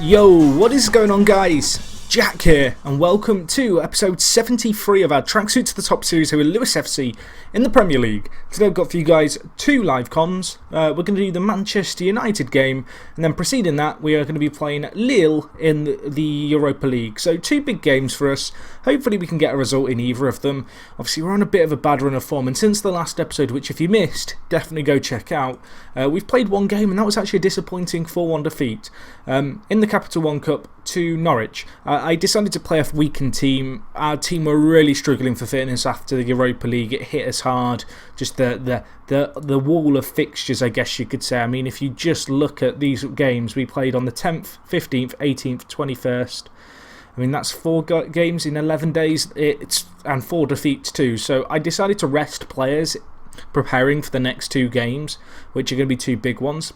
Yo, what is going on, guys? Jack here, and welcome to episode 73 of our Tracksuit to the Top series here with Lewis FC in the Premier League. Today I've got for you guys two live comms. We're going to do the Manchester United game, and then preceding that we are going to be playing Lille in the Europa League. So two big games for us. Hopefully we can get a result in either of them. Obviously we're on a bit of a bad run of form, and since the last episode, which if you missed, definitely go check out, we've played one game and that was actually a disappointing 4-1 defeat in the Capital One Cup to Norwich. I decided to play a weakened team. Our team were really struggling for fitness after the Europa League. It hit us hard. Just the wall of fixtures, I guess you could say. I mean, if you just look at these games, we played on the 10th, 15th, 18th, 21st. I mean, that's 4 games in 11 days, and 4 defeats too. So I decided to rest players preparing for the next 2 games, which are going to be 2 big ones.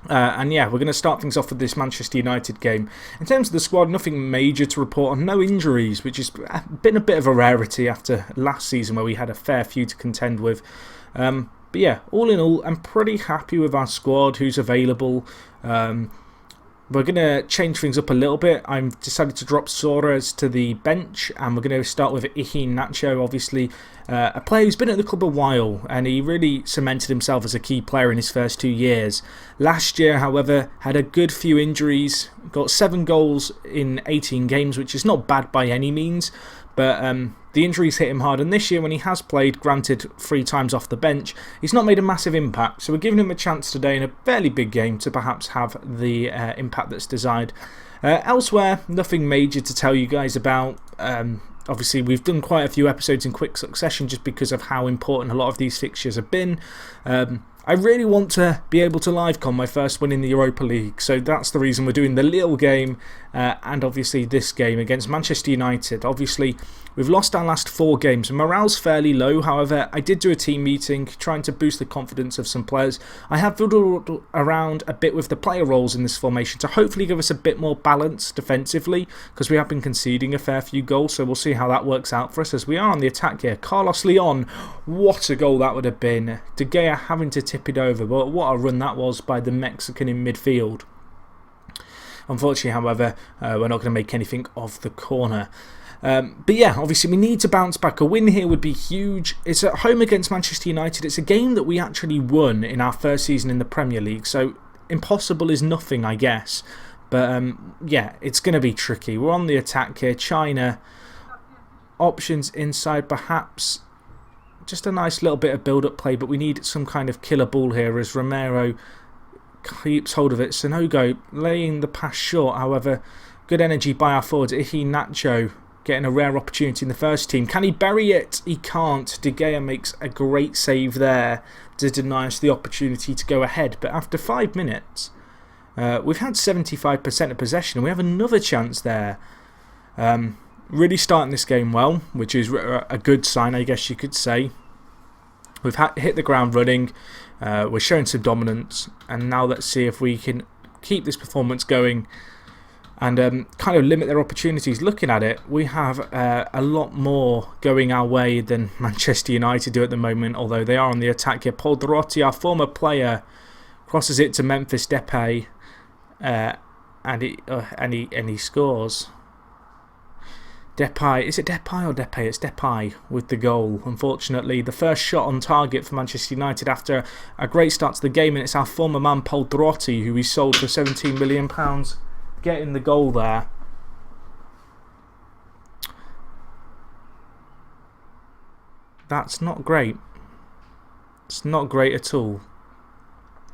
And yeah, we're going to start things off with this Manchester United game. In terms of the squad, nothing major to report on. No injuries, which has been a bit of a rarity after last season where we had a fair few to contend with. But yeah, all in all, I'm pretty happy with our squad, who's available. We're going to change things up a little bit. I've decided to drop Suarez to the bench, and we're going to start with Nacho, obviously. A player who's been at the club a while, and he really cemented himself as a key player in his first 2 years. Last year, however, had a good few injuries, got 7 goals in 18 games, which is not bad by any means, but the injuries hit him hard, and this year when he has played, granted 3 times off the bench, he's not made a massive impact, so we're giving him a chance today in a fairly big game to perhaps have the impact that's desired. Elsewhere, nothing major to tell you guys about. Obviously, we've done quite a few episodes in quick succession just because of how important a lot of these fixtures have been. I really want to be able to livecom my first win in the Europa League, so that's the reason we're doing the Lille game and obviously this game against Manchester United. Obviously, we've lost our last 4 games. Morale's fairly low, however, I did do a team meeting trying to boost the confidence of some players. I have fiddled around a bit with the player roles in this formation to hopefully give us a bit more balance defensively, because we have been conceding a fair few goals, so we'll see how that works out for us as we are on the attack here. Carlos Leon, what a goal that would have been. De Gea having to tip it over, but what a run that was by the Mexican in midfield. Unfortunately, however, we're not going to make anything of the corner. But yeah, obviously we need to bounce back. A win here would be huge. It's at home against Manchester United. It's a game that we actually won in our first season in the Premier League, so impossible is nothing, I guess. But yeah, it's going to be tricky. We're on the attack here. China, options inside perhaps. Just a nice little bit of build-up play, but we need some kind of killer ball here as Romero keeps hold of it. Sonogo laying the pass short, however, good energy by our forwards. Nacho getting a rare opportunity in the first team. Can he bury it? He can't. De Gea makes a great save there to deny us the opportunity to go ahead. But after 5 minutes, we've had 75% of possession, and we have another chance there. Really starting this game well, which is a good sign, I guess you could say. We've hit the ground running, we're showing some dominance, and now let's see if we can keep this performance going and kind of limit their opportunities. Looking at it, we have a lot more going our way than Manchester United do at the moment, although they are on the attack here. Paul Dorothy, our former player, crosses it to Memphis Depay, and he scores. Depay, is it Depay or Depay? It's Depay with the goal. Unfortunately, the first shot on target for Manchester United after a great start to the game, and it's our former man Paul Dorothy, who we sold for £17 million, getting the goal there. That's not great. It's not great at all.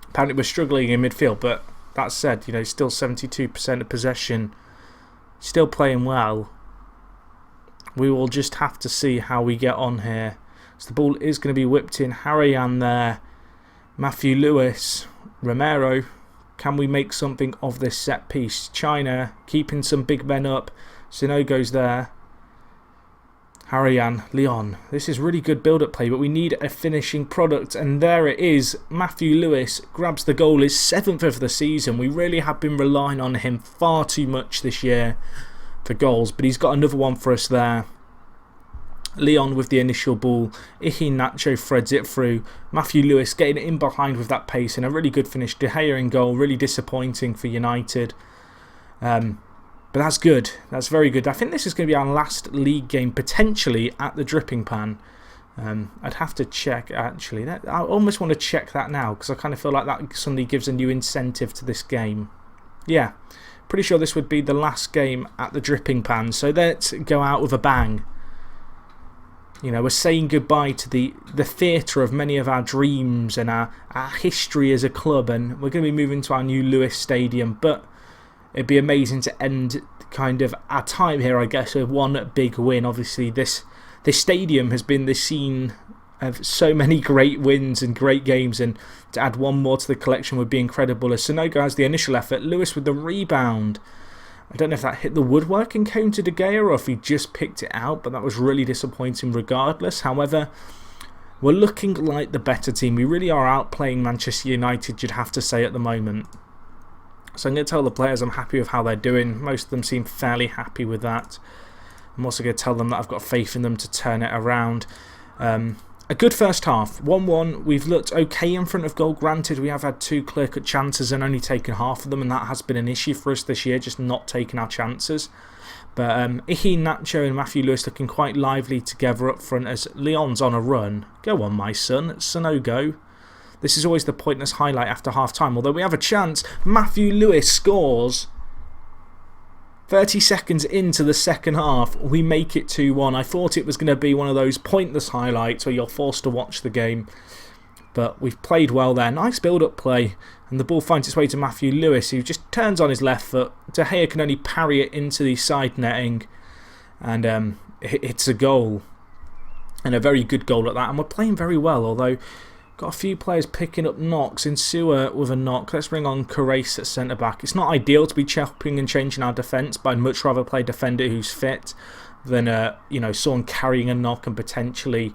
Apparently we're struggling in midfield, but that said, you know, still 72% of possession, still playing well. We will just have to see how we get on here. So the ball is going to be whipped in. Harayan there. Matthew Lewis. Romero. Can we make something of this set piece? China keeping some big men up. Sonogo's there. Harayan. Leon. This is really good build-up play, but we need a finishing product. And there it is. Matthew Lewis grabs the goal. His 7th of the season. We really have been relying on him far too much this year for goals, but he's got another one for us there. Leon with the initial ball. Nacho threads it through. Matthew Lewis getting in behind with that pace and a really good finish. De Gea in goal, really disappointing for United. But that's good. That's very good. I think this is going to be our last league game, potentially, at the Dripping Pan. I'd have to check, actually. I almost want to check that now, because I kind of feel like that suddenly gives a new incentive to this game. Yeah, pretty sure this would be the last game at the Dripping Pan. So let's go out with a bang. You know, we're saying goodbye to the theatre of many of our dreams and our history as a club, and we're going to be moving to our new Lewis Stadium. But it'd be amazing to end kind of our time here, I guess, with one big win. Obviously, this stadium has been the scene of so many great wins and great games, and to add one more to the collection would be incredible. As Sonogo has the initial effort, Lewis with the rebound. I don't know if that hit the woodwork and came to De Gea or if he just picked it out, but that was really disappointing regardless. However, we're looking like the better team. We really are outplaying Manchester United, you'd have to say, at the moment. So I'm going to tell the players I'm happy with how they're doing. Most of them seem fairly happy with that. I'm also going to tell them that I've got faith in them to turn it around. A good first half, 1-1. We've looked okay in front of goal. Granted, we have had 2 clear-cut chances and only taken half of them, and that has been an issue for us this year, just not taking our chances. But Ihi, Nacho and Matthew Lewis looking quite lively together up front as Leon's on a run. Go on, my son. Sonogo. This is always the pointless highlight after half-time, although we have a chance. Matthew Lewis scores. 30 seconds into the second half, we make it 2-1. I thought it was going to be one of those pointless highlights where you're forced to watch the game. But we've played well there. Nice build-up play. And the ball finds its way to Matthew Lewis, who just turns on his left foot. De Gea can only parry it into the side netting. And it's a goal. And a very good goal at that. And we're playing very well, although got a few players picking up knocks. In Sewer with a knock. Let's bring on Carrace at centre-back. It's not ideal to be chopping and changing our defence, but I'd much rather play a defender who's fit than you know, someone carrying a knock and potentially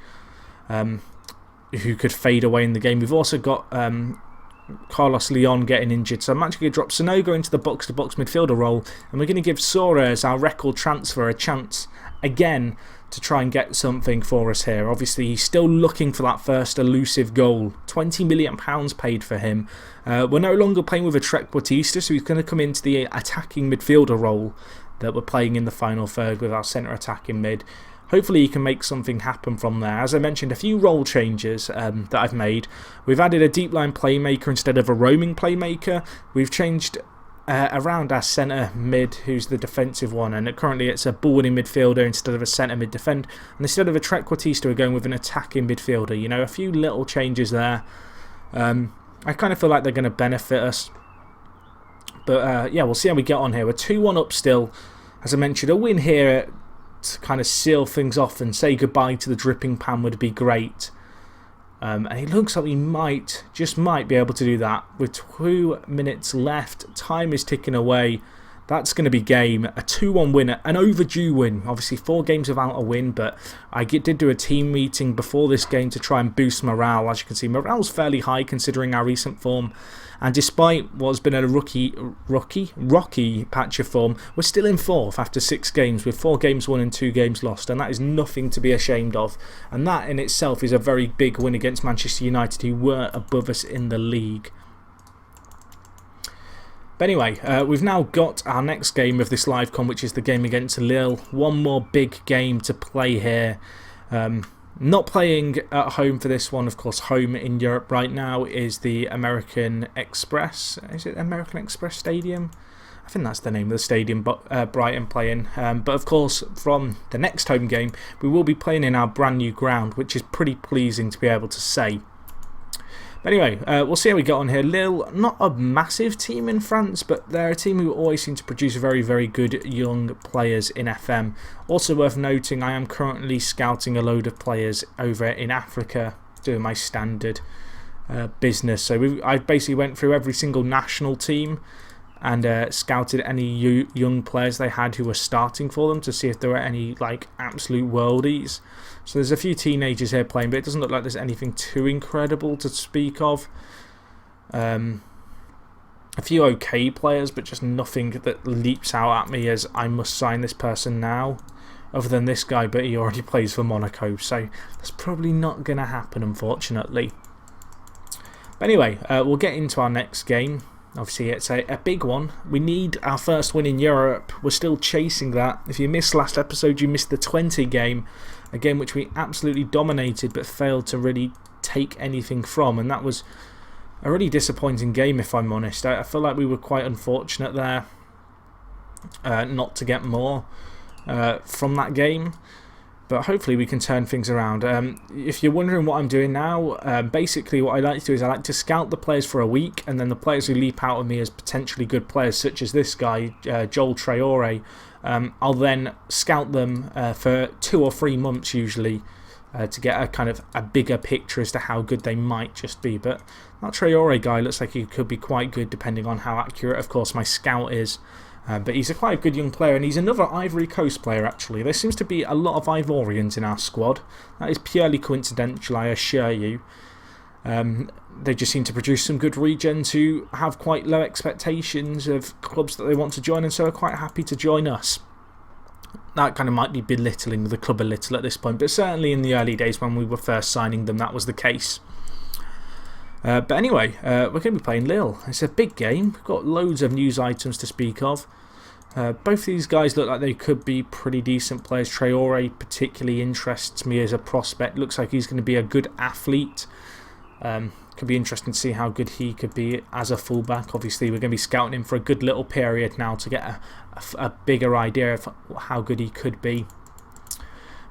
who could fade away in the game. We've also got Carlos Leon getting injured, so I'm actually going to drop Sonogo into the box-to-box midfielder role, and we're going to give Soares, our record transfer, a chance again to try and get something for us here. Obviously, he's still looking for that first elusive goal. £20 million paid for him. We're no longer playing with a Trequartista, so he's going to come into the attacking midfielder role that we're playing in the final third with our centre attacking mid. Hopefully he can make something happen from there. As I mentioned, a few role changes that I've made. We've added a deep line playmaker instead of a roaming playmaker. We've changed around our centre mid, who's the defensive one, and currently it's a ball-winning midfielder instead of a centre mid defend. And instead of a Trequartista, we're going with an attacking midfielder. You know, a few little changes there. I kind of feel like they're going to benefit us. But yeah, we'll see how we get on here. We're 2-1 up still. As I mentioned, a win here to kind of seal things off and say goodbye to the Dripping Pan would be great. And it looks like we might, just might be able to do that. With 2 minutes left, time is ticking away. That's going to be game. A 2-1 win, an overdue win. Obviously 4 games without a win, but I did do a team meeting before this game to try and boost morale. As you can see, morale's fairly high considering our recent form. And despite what's been a rocky patch of form, we're still in 4th after 6 games with 4 games won and 2 games lost. And that is nothing to be ashamed of. And that in itself is a very big win against Manchester United, who were above us in the league. But anyway, we've now got our next game of this live con, which is the game against Lille. One more big game to play here. Not playing at home for this one, of course. Home in Europe right now is the American Express. Is it American Express Stadium? I think that's the name of the stadium Brighton play in. But of course, from the next home game, we will be playing in our brand new ground, which is pretty pleasing to be able to say. But anyway, we'll see how we get on here. Lille, not a massive team in France, but they're a team who always seem to produce very, very good young players in FM. Also worth noting, I am currently scouting a load of players over in Africa, doing my standard business. So I basically went through every single national team and scouted any young players they had who were starting for them to see if there were any like absolute worldies. So there's a few teenagers here playing, but it doesn't look like there's anything too incredible to speak of. A few okay players, but just nothing that leaps out at me as I must sign this person now. Other than this guy, but he already plays for Monaco, so that's probably not going to happen, unfortunately. But anyway, we'll get into our next game. Obviously, it's a big one. We need our first win in Europe. We're still chasing that. If you missed last episode, you missed the 20 game, a game which we absolutely dominated but failed to really take anything from. And that was a really disappointing game, if I'm honest. I feel like we were quite unfortunate there not to get more from that game. But hopefully we can turn things around. If you're wondering what I'm doing now, basically what I like to do is I like to scout the players for a week, and then the players who leap out of me as potentially good players, such as this guy, Joel Traore, I'll then scout them for 2 or 3 months usually to get a kind of a bigger picture as to how good they might just be. But that Traore guy looks like he could be quite good depending on how accurate, of course, my scout is. But he's a quite good young player, and he's another Ivory Coast player actually. There seems to be a lot of Ivorians in our squad. That is purely coincidental, I assure you. They just seem to produce some good regens who have quite low expectations of clubs that they want to join, and so are quite happy to join us. That kind of might be belittling the club a little at this point, but certainly in the early days when we were first signing them, that was the case. But anyway, we're going to be playing Lille. It's a big game. We've got loads of news items to speak of. Both these guys look like they could be pretty decent players. Traore particularly interests me as a prospect. Looks like he's going to be a good athlete. Could be interesting to see how good he could be as a fullback. Obviously, we're going to be scouting him for a good little period now to get a bigger idea of how good he could be.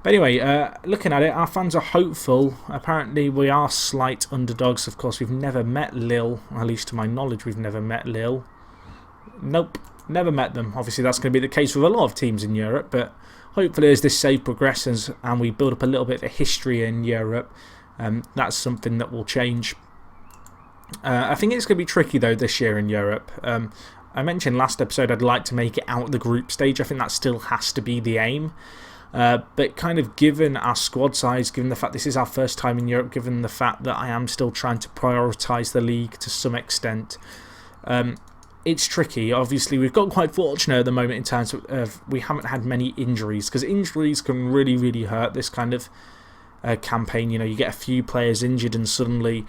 But anyway, looking at it, our fans are hopeful. Apparently, we are slight underdogs. Of course, we've never met Lille. At least to my knowledge, we've never met Lille. Nope, never met them. Obviously, that's going to be the case with a lot of teams in Europe. But hopefully, as this save progresses and we build up a little bit of a history in Europe, that's something that will change. I think it's going to be tricky, though, this year in Europe. I mentioned last episode I'd like to make it out the group stage. I think that still has to be the aim. But kind of given our squad size, given the fact this is our first time in Europe, given the fact that I am still trying to prioritise the league to some extent, it's tricky. Obviously, we've got quite fortunate at the moment in terms of we haven't had many injuries, because injuries can really, really hurt this kind of campaign. You know, you get a few players injured and suddenly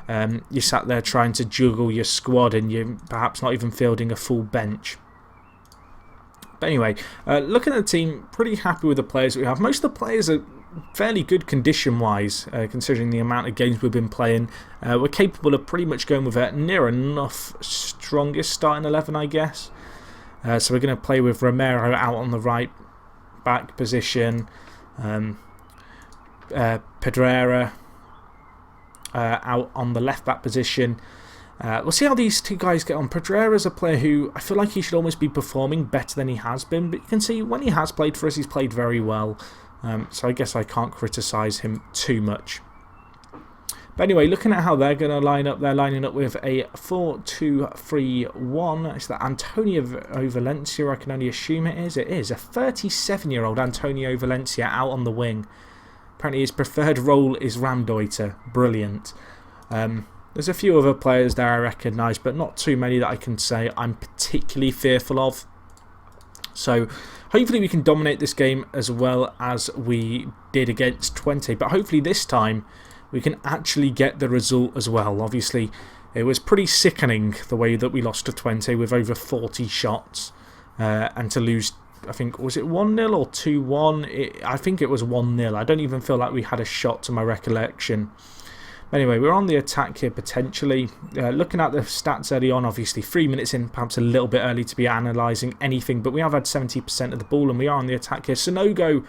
you're sat there trying to juggle your squad and you're perhaps not even fielding a full bench. But anyway, looking at the team, pretty happy with the players that we have. Most of the players are fairly good condition-wise, considering the amount of games we've been playing. We're capable of pretty much going with a near enough strongest starting 11, I guess. So we're going to play with Romero out on the right back position. Pedrera out on the left back position. We'll see how these two guys get on. Pedrera's a player who I feel like he should almost be performing better than he has been, but you can see when he has played for us, he's played very well. So I guess I can't criticise him too much. But anyway, looking at how they're going to line up, they're lining up with a 4-2-3-1. It's that Antonio Valencia, I can only assume it is. It is a 37-year-old Antonio Valencia out on the wing. Apparently his preferred role is Ramdeuter. Brilliant. There's a few other players there I recognise, but not too many that I can say I'm particularly fearful of. So hopefully we can dominate this game as well as we did against 20. But hopefully this time we can actually get the result as well. Obviously it was pretty sickening the way that we lost to 20 with over 40 shots. And to lose, I think, was it 1-0 or 2-1? I think it was 1-0. I don't even feel like we had a shot to my recollection. Anyway, we're on the attack here potentially. Looking at the stats early on, obviously 3 minutes in, perhaps a little bit early to be analysing anything, but we have had 70% of the ball and we are on the attack here. Sonogo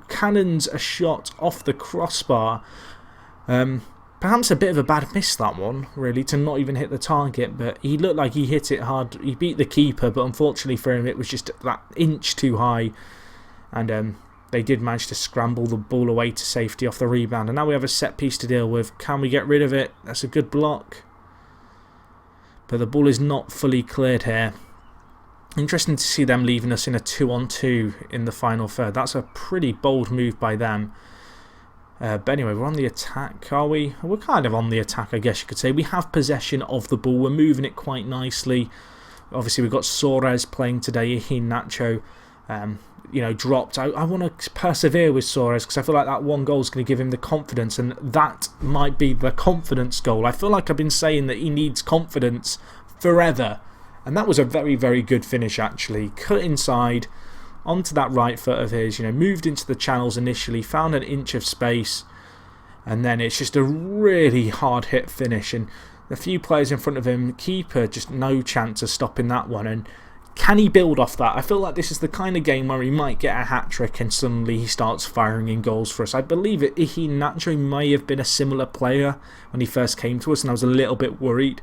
cannons a shot off the crossbar. Perhaps a bit of a bad miss, that one, really, to not even hit the target, but he looked like he hit it hard. He beat the keeper, but unfortunately for him it was just that inch too high, and they did manage to scramble the ball away to safety off the rebound. And now we have a set piece to deal with. Can we get rid of it? That's a good block. But the ball is not fully cleared here. Interesting to see them leaving us in a 2-on-2 in the final third. That's a pretty bold move by them. But anyway, we're on the attack, are we? We're kind of on the attack, I guess you could say. We have possession of the ball. We're moving it quite nicely. Obviously, we've got Suarez playing today. Nacho dropped. I want to persevere with Suarez because I feel like that one goal is going to give him the confidence, and that might be the confidence goal. I feel like I've been saying that he needs confidence forever. And that was a very, very good finish, actually. Cut inside, onto that right foot of his, moved into the channels initially, found an inch of space, and then it's just a really hard hit finish. And the few players in front of him, keeper, just no chance of stopping that one. And can he build off that? I feel like this is the kind of game where he might get a hat-trick and suddenly he starts firing in goals for us. I believe he naturally may have been a similar player when he first came to us, and I was a little bit worried.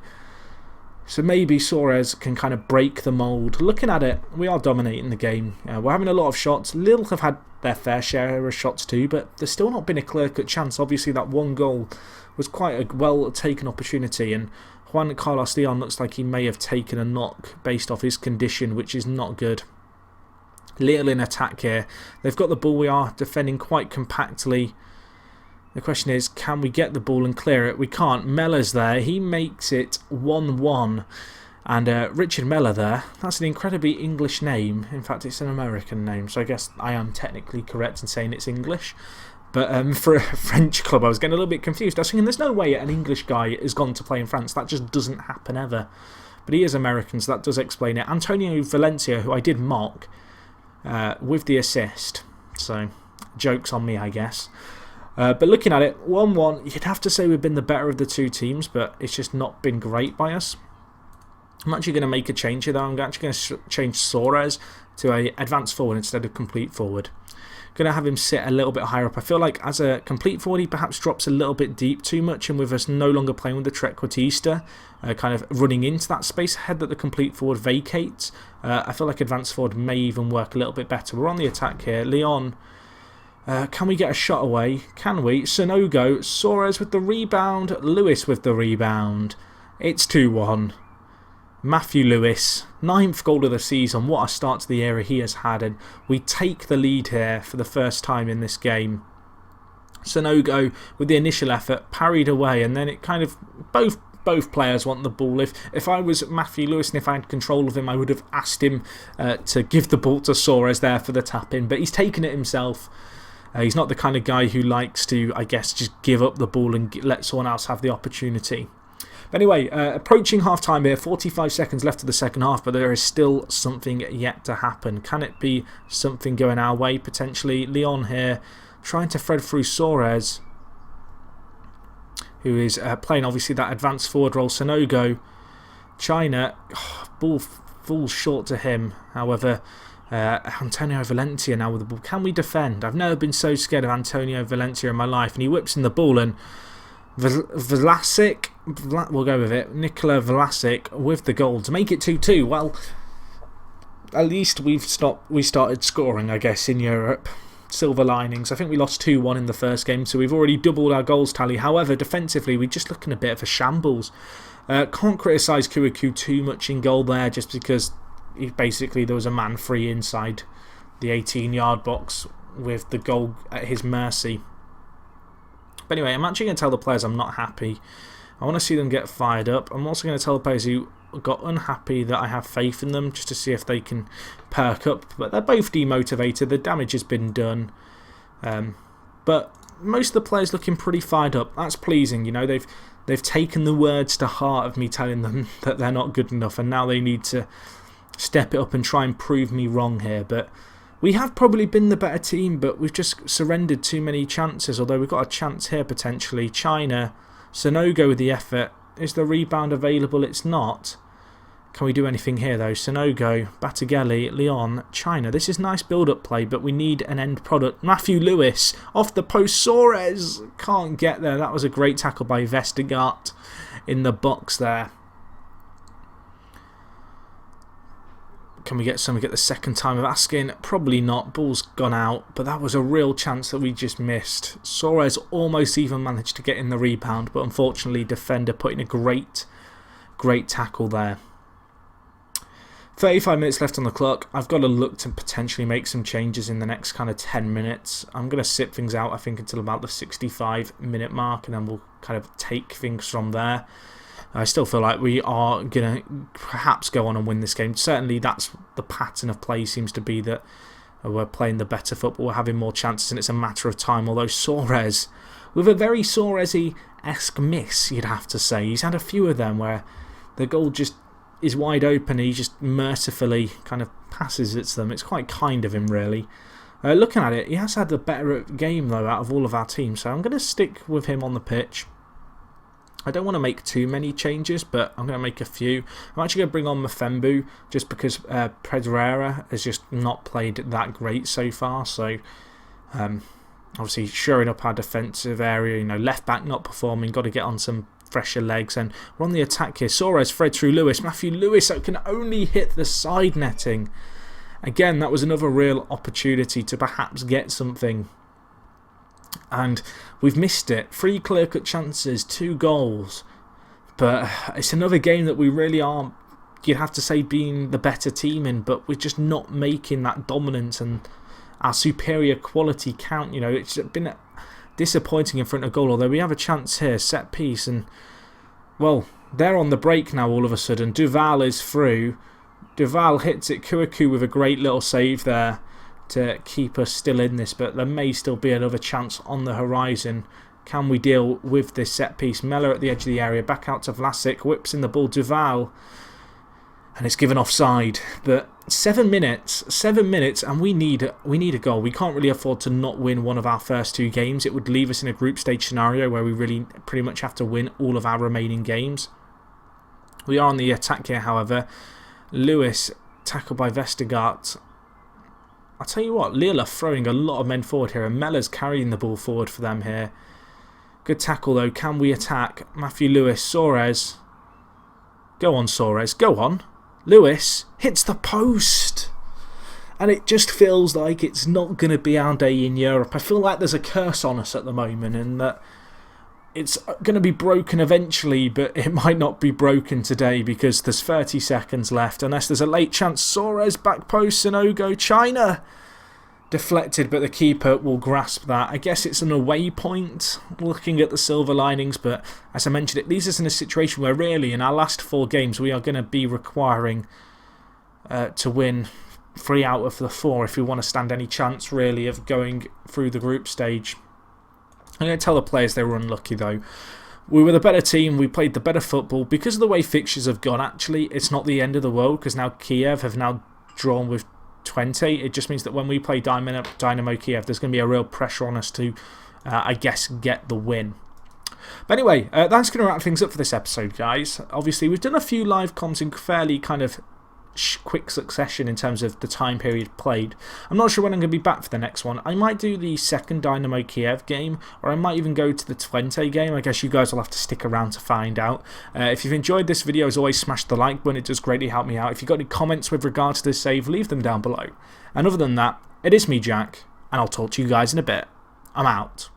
So maybe Suarez can kind of break the mould. Looking at it, we are dominating the game. We're having a lot of shots. Lille have had their fair share of shots too, but there's still not been a clear-cut chance. Obviously, that one goal was quite a well-taken opportunity, and Juan Carlos Leon looks like he may have taken a knock based off his condition, which is not good. Lille in attack here. They've got the ball. We are defending quite compactly. The question is, can we get the ball and clear it? We can't. Meller's there. He makes it 1-1. And Richard Meller there. That's an incredibly English name. In fact, it's an American name, so I guess I am technically correct in saying it's English. But for a French club, I was getting a little bit confused. I was thinking there's no way an English guy has gone to play in France. That just doesn't happen ever. But he is American, so that does explain it. Antonio Valencia, who I did mock, with the assist. So, joke's on me, I guess. But looking at it, 1-1, you'd have to say we've been the better of the two teams, but it's just not been great by us. I'm actually going to make a change here, though. I'm actually going to change Suarez to an advanced forward instead of complete forward. Going to have him sit a little bit higher up. I feel like as a complete forward, he perhaps drops a little bit deep too much, and with us no longer playing with the trequartista, kind of running into that space ahead that the complete forward vacates, I feel like advanced forward may even work a little bit better. We're on the attack here. Leon. Can we get a shot away? Can we? Sonogo, Suarez with the rebound, Lewis with the rebound. It's 2-1. Matthew Lewis, 9th goal of the season. What a start to the era he has had, and we take the lead here for the first time in this game. Sonogo with the initial effort, parried away, and then it kind of both players want the ball. If I was Matthew Lewis and if I had control of him, I would have asked him to give the ball to Suarez there for the tap-in, but he's taken it himself. He's not the kind of guy who likes to, I guess, just give up the ball and let someone else have the opportunity. But anyway, approaching half-time here, 45 seconds left of the second half, but there is still something yet to happen. Can it be something going our way, potentially? Leon here, trying to thread through Suarez, who is playing, obviously, that advanced forward role. Sonogo, China, ball falls short to him, however. Antonio Valencia now with the ball. Can we defend? I've never been so scared of Antonio Valencia in my life, and he whips in the ball, and Vlasic, we'll go with it, Nikola Vlasic with the goal to make it 2-2. Well, at least we started scoring, I guess, in Europe. Silver linings. I think we lost 2-1 in the first game, so we've already doubled our goals tally. However, defensively, we're just looking a bit of a shambles. Can't criticise Kouakou too much in goal there, just because basically there was a man free inside the 18-yard box with the goal at his mercy. But anyway, I'm actually going to tell the players I'm not happy. I want to see them get fired up. I'm also going to tell the players who got unhappy that I have faith in them, just to see if they can perk up. But they're both demotivated. The damage has been done. But most of the players looking pretty fired up. That's pleasing. They've taken the words to heart of me telling them that they're not good enough, and now they need to step it up and try and prove me wrong here. But we have probably been the better team, but we've just surrendered too many chances, although we've got a chance here potentially. China, Sonogo with the effort. Is the rebound available? It's not. Can we do anything here though? Sonogo, Batagelli, Leon, China. This is nice build-up play, but we need an end product. Matthew Lewis off the post. Suarez can't get there. That was a great tackle by Vestergaard in the box there. Can we get something at the second time of asking? Probably not. Ball's gone out, but that was a real chance that we just missed. Suarez almost even managed to get in the rebound, but unfortunately defender putting a great tackle there. 35 minutes left on the clock. I've got to look to potentially make some changes in the next kind of 10 minutes. I'm going to sit things out, I think, until about the 65-minute mark, and then we'll kind of take things from there. I still feel like we are going to perhaps go on and win this game. Certainly that's the pattern of play, seems to be that we're playing the better football, we're having more chances, and it's a matter of time. Although Suarez, with a very Suarez-esque miss, you'd have to say. He's had a few of them where the goal just is wide open. He just mercifully kind of passes it to them. It's quite kind of him, really. Looking at it, he has had a better game, though, out of all of our teams. So I'm going to stick with him on the pitch. I don't want to make too many changes, but I'm going to make a few. I'm actually going to bring on Mafembu just because Pereira has just not played that great so far. So, obviously, shoring up our defensive area. Left back not performing. Got to get on some fresher legs. And we're on the attack here. Suarez, Fred through Lewis. Matthew Lewis that can only hit the side netting. Again, that was another real opportunity to perhaps get something. And we've missed it. 3 clear-cut chances, 2 goals. But it's another game that we really are, you'd have to say, being the better team in. But we're just not making that dominance and our superior quality count. It's been disappointing in front of goal. Although we have a chance here, set piece. And, well, they're on the break now all of a sudden. Duval is through. Duval hits it. Kouakou with a great little save there to keep us still in this, but there may still be another chance on the horizon. Can we deal with this set piece? Mellor at the edge of the area, back out to Vlasic, whips in the ball, Duval, and it's given offside. But 7 minutes, and we need a goal. We can't really afford to not win one of our first 2 games. It would leave us in a group stage scenario where we really pretty much have to win all of our remaining games. We are on the attack here, however. Lewis tackled by Vestergaard. I'll tell you what, Lille are throwing a lot of men forward here, and Mellor's carrying the ball forward for them here. Good tackle though. Can we attack? Matthew Lewis, Suarez. Go on, Suarez. Go on. Lewis hits the post. And it just feels like it's not going to be our day in Europe. I feel like there's a curse on us at the moment, and that it's going to be broken eventually, but it might not be broken today because there's 30 seconds left. Unless there's a late chance. Suarez, back post, Sanogo, China. Deflected, but the keeper will grasp that. I guess it's an away point, looking at the silver linings, but as I mentioned, it leaves us in a situation where really in our last 4 games we are going to be requiring to win 3 out of the 4 if we want to stand any chance really of going through the group stage. I'm going to tell the players they were unlucky though. We were the better team, we played the better football. Because of the way fixtures have gone, actually, it's not the end of the world because now Kiev have now drawn with 20. It just means that when we play Dynamo Kiev, there's going to be a real pressure on us to, I guess, get the win. But anyway, that's going to wrap things up for this episode, guys. Obviously, we've done a few live comms in fairly kind of quick succession in terms of the time period played. I'm not sure when I'm going to be back for the next one. I might do the second Dynamo Kiev game, or I might even go to the Twente game. I guess you guys will have to stick around to find out. If you've enjoyed this video, as always, smash the like button. It does greatly help me out. If you've got any comments with regards to this save, leave them down below. And other than that, it is me, Jack, and I'll talk to you guys in a bit. I'm out.